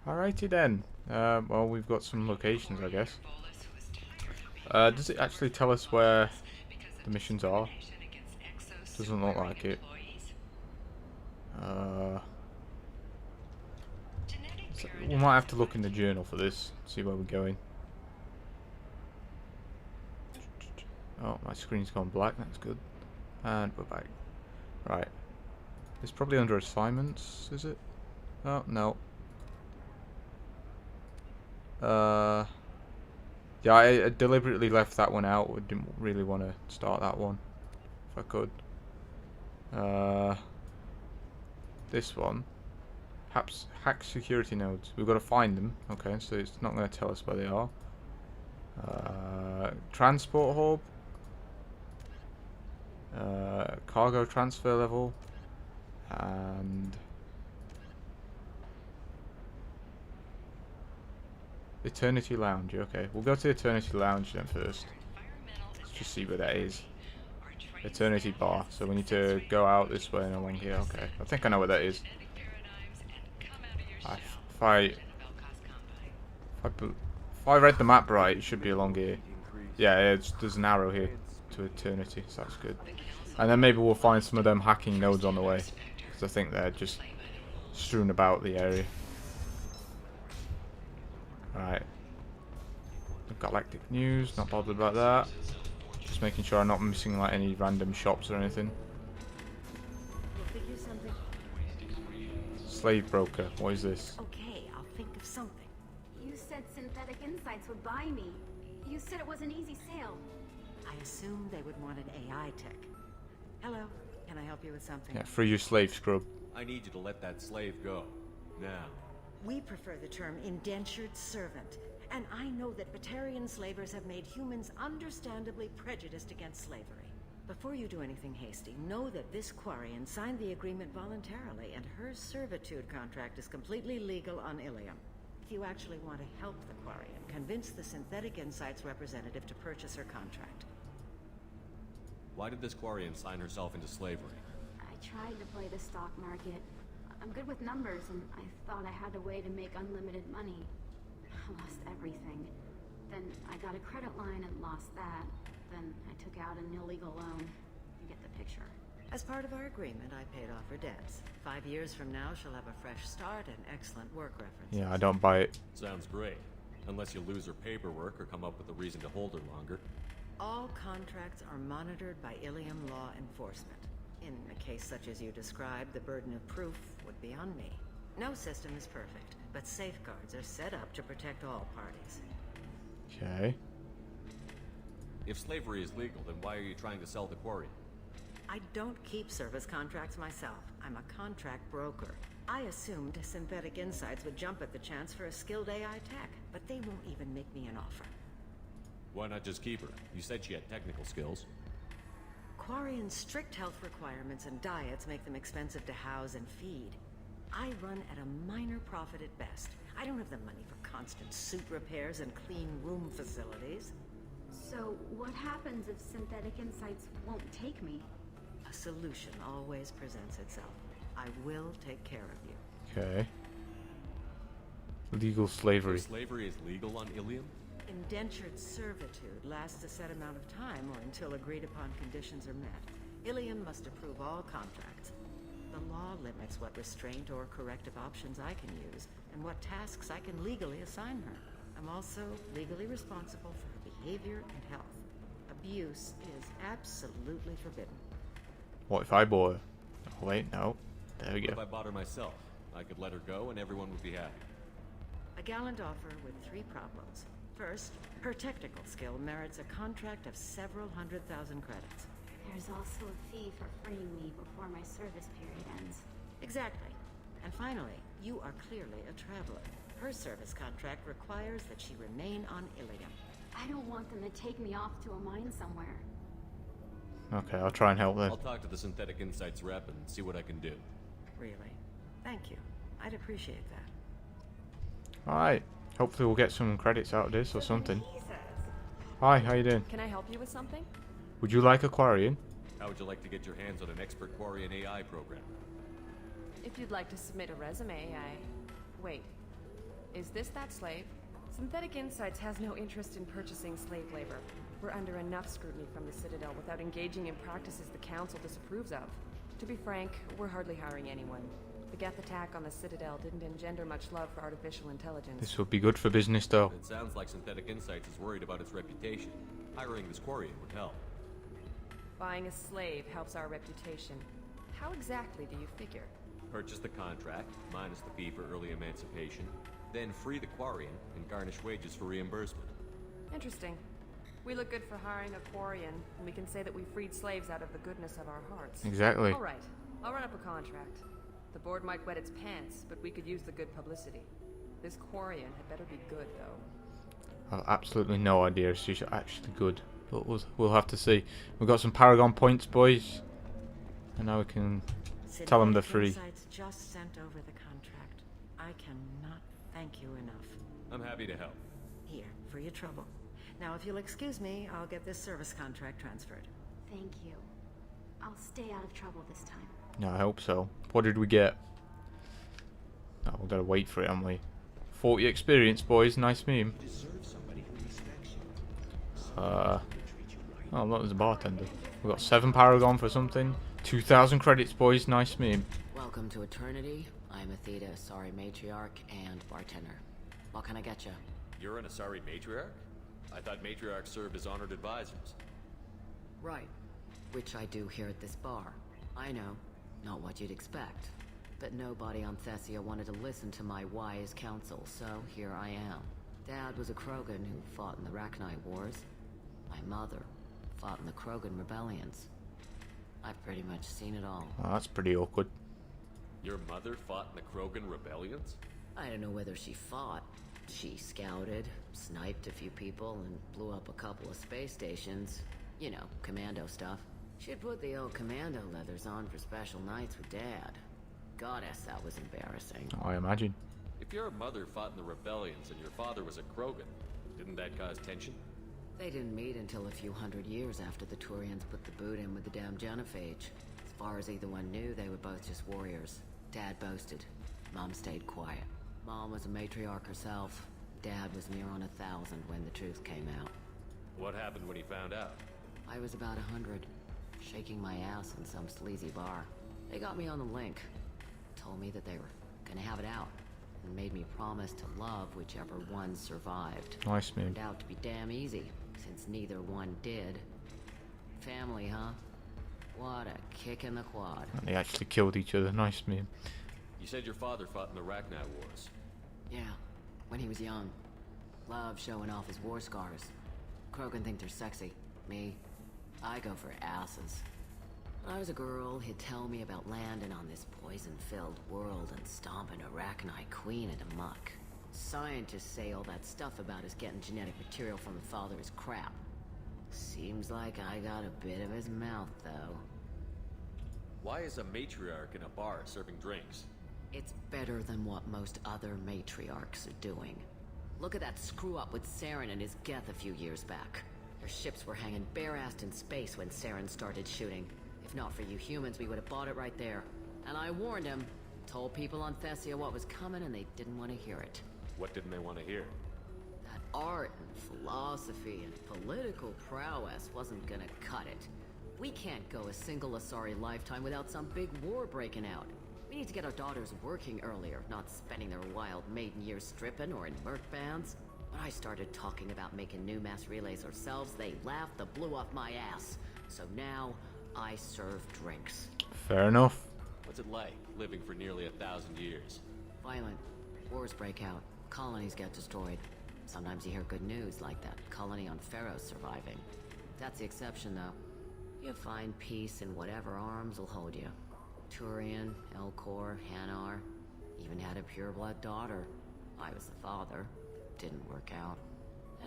Alrighty then. Well, we've got some locations, I guess. Does it actually tell us where the missions are? Doesn't look like it. So we might have to look in the journal for this, see where we're going. Oh, my screen's gone black, that's good. And we're back. Right. It's probably under assignments, is it? Oh, no. Yeah, I deliberately left that one out. I didn't really want to start that one, if I could. This one. Hack security nodes. We've got to find them. Okay, so it's not going to tell us where they are. Transport hub. Cargo transfer level. And Eternity Lounge. Okay, we'll go to Eternity Lounge then first. Let's just see where that is. Eternity Bar. So we need to go out this way and along here. Okay, I think I know where that is. If I read the map right, it should be along here. Yeah, there's an arrow here to Eternity, so that's good. And then maybe we'll find some of them hacking nodes on the way, because I think they're just strewn about the area. Right. Galactic news, not bothered about that. Just making sure I'm not missing like any random shops or anything. Slave broker, what is this? Okay, I'll think of something. You said Synthetic Insights would buy me. You said it was an easy sale. I assumed they would want an AI tech. Hello, can I help you with something? Yeah, free your slave, scrub. I need you to let that slave go. Now. We prefer the term indentured servant. And I know that Batarian slavers have made humans understandably prejudiced against slavery. Before you do anything hasty, know that this Quarian signed the agreement voluntarily, and her servitude contract is completely legal on Ilium. If you actually want to help the Quarian, convince the Synthetic Insights representative to purchase her contract. Why did this Quarian sign herself into slavery? I tried to play the stock market. I'm good with numbers, and I thought I had a way to make unlimited money. I lost everything. Then I got a credit line and lost that. Then I took out an illegal loan. You get the picture. As part of our agreement, I paid off her debts. 5 years from now, she'll have a fresh start and excellent work references. Yeah, I don't buy it. Sounds great. Unless you lose her paperwork or come up with a reason to hold her longer. All contracts are monitored by Ilium law enforcement. In a case such as you described, the burden of proof would be on me. No system is perfect, but safeguards are set up to protect all parties. Okay. If slavery is legal, then why are you trying to sell the Quarian? I don't keep service contracts myself. I'm a contract broker. I assumed Synthetic Insights would jump at the chance for a skilled AI tech, but they won't even make me an offer. Why not just keep her? You said she had technical skills. Quarian's strict health requirements and diets make them expensive to house and feed. I run at a minor profit at best. I don't have the money for constant suit repairs and clean room facilities. So, what happens if Synthetic Insights won't take me? A solution always presents itself. I will take care of you. Okay. Legal slavery. Slavery is legal on Ilium? Indentured servitude lasts a set amount of time or until agreed upon conditions are met. Ilium must approve all contracts. The law limits what restraint or corrective options I can use, and what tasks I can legally assign her. I'm also legally responsible for her behavior and health. Abuse is absolutely forbidden. What if I bought her? Oh, wait, no. There we If go. I bought her myself, I could let her go and everyone would be happy. A gallant offer with 3 problems. First, her technical skill merits a contract of several 100,000 credits. There's also a fee for freeing me before my service period ends. Exactly. And finally, you are clearly a traveler. Her service contract requires that she remain on Ilium. I don't want them to take me off to a mine somewhere. Okay, I'll try and help them. I'll talk to the Synthetic Insights rep and see what I can do. Really? Thank you. I'd appreciate that. Alright. Hopefully we'll get some credits out of this or something. Hi, how you doing? Can I help you with something? Would you like Aquarian? How would you like to get your hands on an expert Quarian AI program? If you'd like to submit a resume, Wait. Is this that slave? Synthetic Insights has no interest in purchasing slave labor. We're under enough scrutiny from the Citadel without engaging in practices the Council disapproves of. To be frank, we're hardly hiring anyone. The Geth attack on the Citadel didn't engender much love for artificial intelligence. This would be good for business, though. It sounds like Synthetic Insights is worried about its reputation. Hiring this Quarian would help. Buying a slave helps our reputation. How exactly do you figure? Purchase the contract, minus the fee for early emancipation, then free the Quarian and garnish wages for reimbursement. Interesting. We look good for hiring a Quarian, and we can say that we freed slaves out of the goodness of our hearts. Exactly. All right, I'll run up a contract. The board might wet its pants, but we could use the good publicity. This Quarian had better be good, though. I've absolutely no idea if she's actually good, but we'll have to see. We've got some Paragon points, boys, and now we can tell them they're free. Insights just sent over the contract. I cannot thank you enough. I'm happy to help. Here, for your trouble. Now, if you'll excuse me, I'll get this service contract transferred. Thank you. I'll stay out of trouble this time. No, I hope so. What did we get? Oh, we've got to wait for it, haven't we? 40 experience, boys. Nice meme. Oh, look, there's a bartender. We've got 7 Paragon for something. 2,000 credits, boys. Nice meme. Welcome to Eternity. I'm Athena, Asari Matriarch and Bartender. What can I get you? You're an Asari Matriarch? I thought Matriarchs served as honored advisors. Right. Which I do here at this bar. I know. Not what you'd expect. But nobody on Thessia wanted to listen to my wise counsel, so here I am. Dad was a Krogan who fought in the Rachni Wars. My mother fought in the Krogan rebellions. I've pretty much seen it all. Oh, that's pretty awkward. Your mother fought in the Krogan rebellions? I don't know whether she fought. She scouted, sniped a few people, and blew up a couple of space stations. You know, commando stuff. She'd put the old commando leathers on for special nights with Dad. Goddess, that was embarrassing. I imagine. If your mother fought in the rebellions and your father was a Krogan, didn't that cause tension? They didn't meet until a few hundred years after the Turians put the boot in with the damn Genophage. As far as either one knew, they were both just warriors. Dad boasted. Mom stayed quiet. Mom was a matriarch herself. Dad was near on 1,000 when the truth came out. What happened when he found out? I was about 100, shaking my ass in some sleazy bar. They got me on the link. Told me that they were gonna have it out, and made me promise to love whichever one survived. Nice meme. Turned out to be damn easy, since neither one did. Family, huh? What a kick in the quad. And they actually killed each other. Nice meme. You said your father fought in the Rachni Wars. Yeah, when he was young. Loved showing off his war scars. Krogan think they're sexy. Me, I go for asses. When I was a girl, he'd tell me about landing on this poison-filled world and stomping a Rachni queen into muck. Scientists say all that stuff about us getting genetic material from the father is crap. Seems like I got a bit of his mouth, though. Why is a matriarch in a bar serving drinks? It's better than what most other matriarchs are doing. Look at that screw-up with Saren and his Geth a few years back. Their ships were hanging bare-assed in space when Saren started shooting. If not for you humans, we would have bought it right there. And I warned him. Told people on Thessia what was coming, and they didn't want to hear it. What didn't they want to hear? That art and philosophy and political prowess wasn't gonna cut it. We can't go a single Asari lifetime without some big war breaking out. We need to get our daughters working earlier, not spending their wild maiden years stripping or in merc bands. When I started talking about making new mass relays ourselves, they laughed the blue off my ass. So now, I serve drinks. Fair enough. What's it like, living for nearly 1,000 years? Violent. Wars break out. Colonies get destroyed. Sometimes you hear good news, like that colony on Pharaoh surviving. That's the exception, though. You find peace in whatever arms will hold you. Turian, Elcor, Hanar. Even had a pureblood daughter. I was the father. Didn't work out.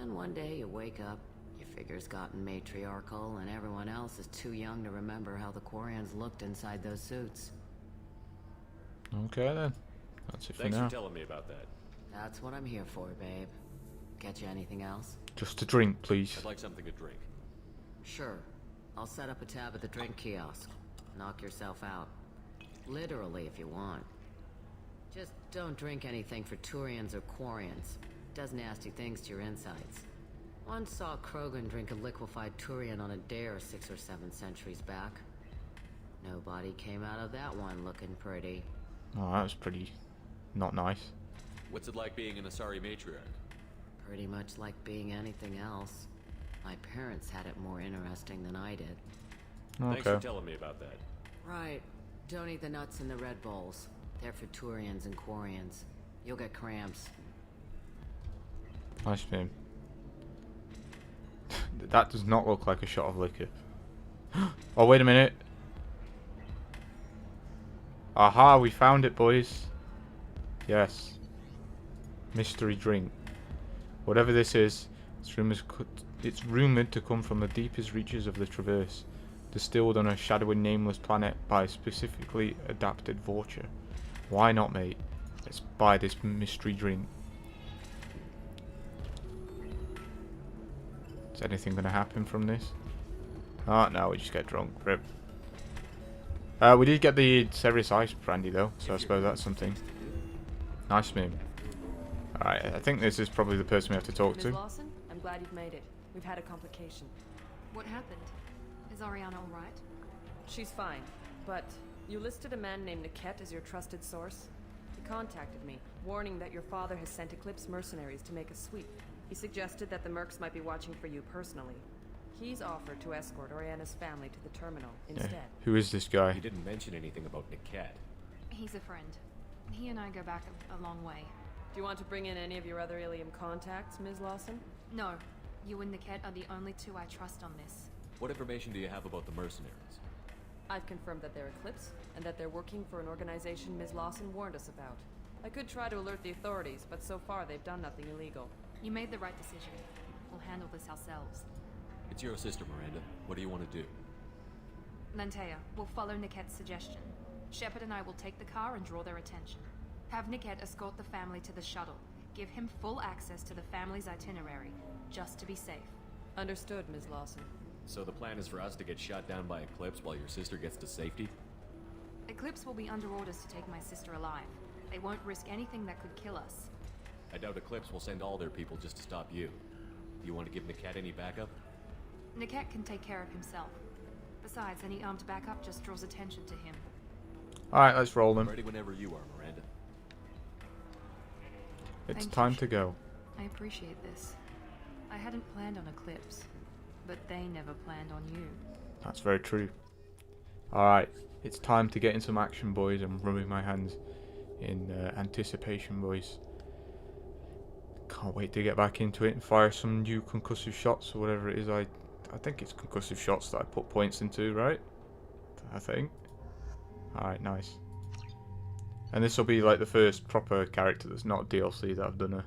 And one day you wake up, your figure's gotten matriarchal, and everyone else is too young to remember how the Quarians looked inside those suits. Okay then. That's it for Thanks now. for telling me about that. That's what I'm here for, babe. Get you anything else? Just a drink, please. I'd like something to drink. Sure. I'll set up a tab at the drink kiosk. Knock yourself out. Literally, if you want. Just don't drink anything for Turians or Quarians. Does nasty things to your insides. Once saw Krogan drink a liquefied Turian on a dare 6 or 7 centuries back. Nobody came out of that one looking pretty. Oh, that was pretty not nice. What's it like being an Asari Matriarch? Pretty much like being anything else. My parents had it more interesting than I did. Thanks Okay. for telling me about that. Right. Don't eat the nuts in the Red Bowls. They're for Turians and Quarians. You'll get cramps. Nice name. That does not look like a shot of liquor. Oh, wait a minute. Aha, we found it, boys. Yes. Mystery drink. Whatever this is, it's rumored to come from the deepest reaches of the Traverse, distilled on a shadowy nameless planet by a specifically adapted vulture. Why not, mate? Let's buy this mystery drink. Is anything going to happen from this? Oh, no, we just get drunk. Rip. We did get the Serious Ice brandy, though, so I suppose that's something. Nice meme. Alright, I think this is probably the person we have to talk Ms. to. Lawson, I'm glad you've made it. We've had a complication. What happened? Is Ariana alright? She's fine, but you listed a man named Niket as your trusted source. He contacted me, warning that your father has sent Eclipse mercenaries to make a sweep. He suggested that the mercs might be watching for you personally. He's offered to escort Oriana's family to the terminal instead. Yeah. Who is this guy? He didn't mention anything about Niket. He's a friend. He and I go back a long way. Do you want to bring in any of your other Ilium contacts, Ms. Lawson? No, you and Niket are the only two I trust on this. What information do you have about the mercenaries? I've confirmed that they're Eclipse, and that they're working for an organization Ms. Lawson warned us about. I could try to alert the authorities, but so far they've done nothing illegal. You made the right decision. We'll handle this ourselves. It's your sister, Miranda. What do you want to do? Lantea, we'll follow Niket's suggestion. Shepard and I will take the car and draw their attention. Have Niket escort the family to the shuttle. Give him full access to the family's itinerary, just to be safe. Understood, Ms. Lawson. So the plan is for us to get shot down by Eclipse while your sister gets to safety? Eclipse will be under orders to take my sister alive. They won't risk anything that could kill us. I doubt Eclipse will send all their people just to stop you. You want to give Niket any backup? Niket can take care of himself. Besides, any armed backup just draws attention to him. Alright, let's roll them. Ready whenever you are, Miranda. It's Thank time you. to go. I appreciate this. I hadn't planned on Eclipse, but they never planned on you. That's very true. Alright, it's time to get in some action, boys. I'm rubbing my hands in anticipation, boys. Can't wait to get back into it and fire some new concussive shots or whatever it is. I think it's concussive shots that I put points into, right? I think. Alright, nice. And this will be like the first proper character that's not a DLC that I've done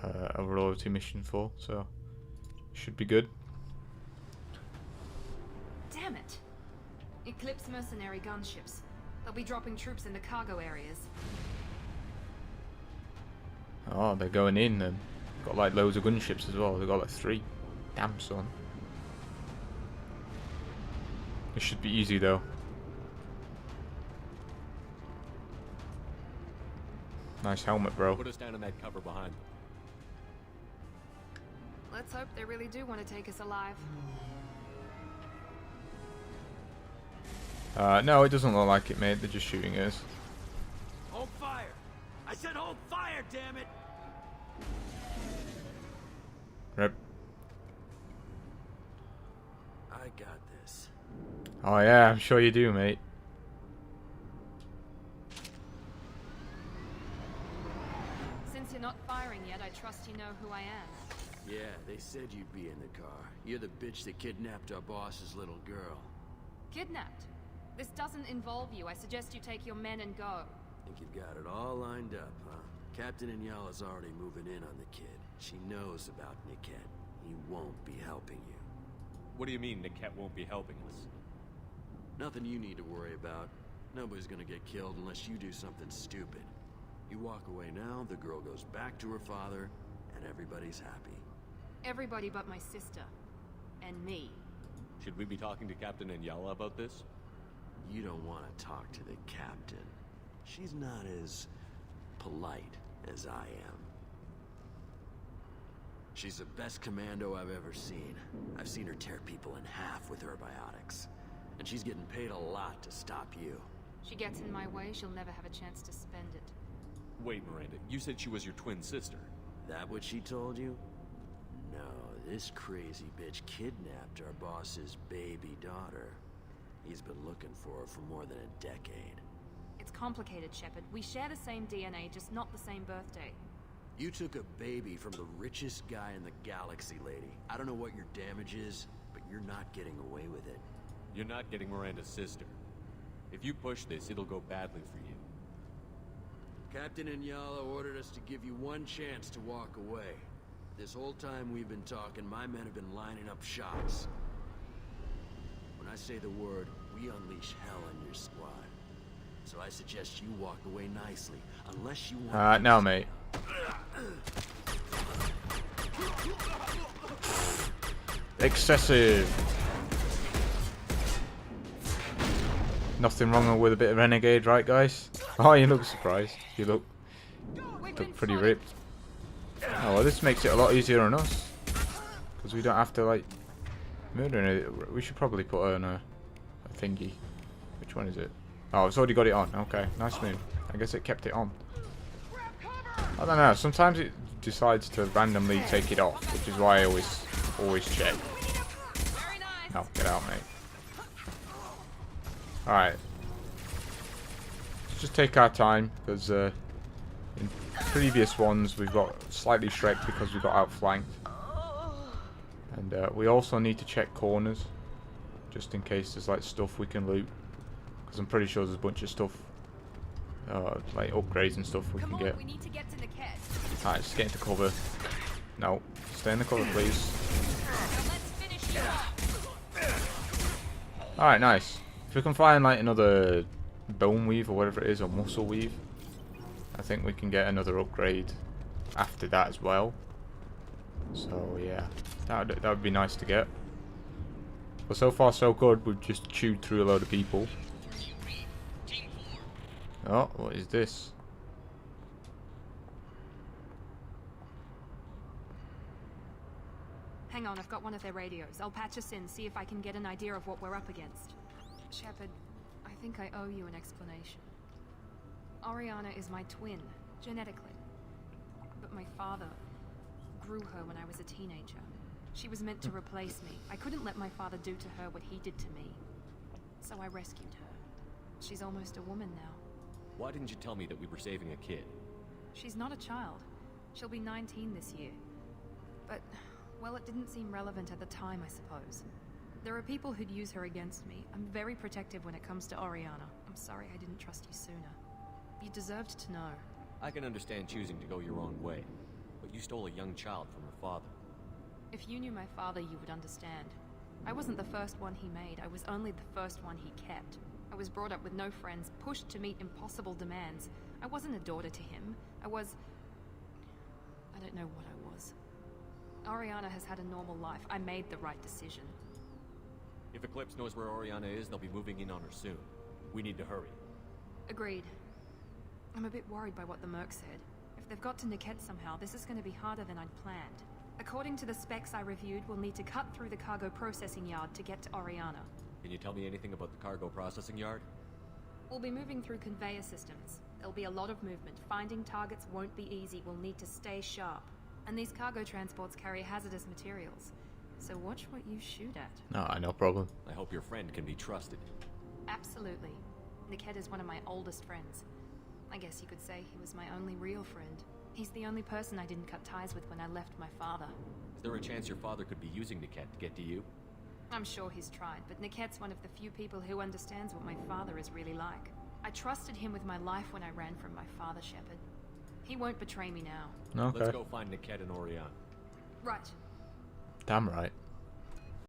a royalty mission for, so should be good. Damn it! Eclipse mercenary gunships. They'll be dropping troops in the cargo areas. Oh, they're going in then. Got like loads of gunships as well. They've got like 3. Damn, son. This should be easy though. Nice helmet, bro. Put us down in that cover behind them. Let's hope they really do want to take us alive. No, it doesn't look like it, mate. They're just shooting us. Hold fire! I said hold fire, damn it! Rip. I got this. Oh yeah, I'm sure you do, mate. Since you're not firing yet, I trust you know who I am. Yeah, they said you'd be in the car. You're the bitch that kidnapped our boss's little girl. Kidnapped? This doesn't involve you. I suggest you take your men and go. Think you've got it all lined up, huh? Captain Inyala's already moving in on the kid. She knows about Niket. He won't be helping you. What do you mean Niket won't be helping us? Nothing you need to worry about. Nobody's gonna get killed unless you do something stupid. You walk away now, the girl goes back to her father, and everybody's happy. Everybody but my sister. And me. Should we be talking to Captain Inyala about this? You don't want to talk to the captain. She's not as polite as I am. She's the best commando I've ever seen. I've seen her tear people in half with her biotics. And she's getting paid a lot to stop you. She gets in my way, she'll never have a chance to spend it. Wait, Miranda, you said she was your twin sister. That what she told you? No, this crazy bitch kidnapped our boss's baby daughter. He's been looking for her for more than a decade. It's complicated, Shepard. We share the same DNA, just not the same birthday. You took a baby from the richest guy in the galaxy, lady. I don't know what your damage is, but you're not getting away with it. You're not getting Miranda's sister. If you push this, it'll go badly for you. Captain Inyala ordered us to give you one chance to walk away. This whole time we've been talking, my men have been lining up shots. When I say the word, we unleash hell on your squad. So I suggest you walk away nicely, unless you want... no, mate. Excessive. Nothing wrong with a bit of renegade, right, guys? Oh, you look surprised. You look pretty ripped. Oh, well, this makes it a lot easier on us. Because we don't have to, like, murder it. We should probably put her on a thingy. Which one is it? Oh, it's already got it on. Okay, nice move. I guess it kept it on. I don't know. Sometimes it decides to randomly take it off, which is why I always check. Oh, get out, mate. Alright. Let's just take our time, because in previous ones we've got slightly shreked because we got outflanked. And we also need to check corners, just in case there's like stuff we can loot. Because I'm pretty sure there's a bunch of stuff, like upgrades and stuff we can get. We need to get to the cat. Alright, just get into cover. No, stay in the cover, please. Alright, nice. If we can find like another bone weave or whatever it is, or muscle weave, I think we can get another upgrade after that as well. So yeah, that would be nice to get. But so far so good. We've just chewed through a load of people. Oh, what is this? Hang on, I've got one of their radios. I'll patch us in, see if I can get an idea of what we're up against. Shepard, I think I owe you an explanation. Oriana is my twin, genetically. But my father grew her when I was a teenager. She was meant to replace me. I couldn't let my father do to her what he did to me. So I rescued her. She's almost a woman now. Why didn't you tell me that we were saving a kid? She's not a child. She'll be 19 this year. But, well, it didn't seem relevant at the time, I suppose. There are people who'd use her against me. I'm very protective when it comes to Oriana. I'm sorry I didn't trust you sooner. You deserved to know. I can understand choosing to go your own way, but you stole a young child from her father. If you knew my father, you would understand. I wasn't the first one he made. I was only the first one he kept. I was brought up with no friends, pushed to meet impossible demands. I wasn't a daughter to him. I don't know what I was. Oriana has had a normal life. I made the right decision. If Eclipse knows where Oriana is, they'll be moving in on her soon. We need to hurry. Agreed. I'm a bit worried by what the Merc said. If they've got to Niket somehow, this is going to be harder than I'd planned. According to the specs I reviewed, we'll need to cut through the cargo processing yard to get to Oriana. Can you tell me anything about the cargo processing yard? We'll be moving through conveyor systems. There'll be a lot of movement. Finding targets won't be easy. We'll need to stay sharp. And these cargo transports carry hazardous materials. So watch what you shoot at. No problem. I hope your friend can be trusted. Absolutely. Niket is one of my oldest friends. I guess you could say he was my only real friend. He's the only person I didn't cut ties with when I left my father. Is there a chance your father could be using Niket to get to you? I'm sure he's tried, but Niket's one of the few people who understands what my father is really like. I trusted him with my life when I ran from my father, Shepard. He won't betray me now. Okay. Let's go find Niket and Oriana. Right. Damn right.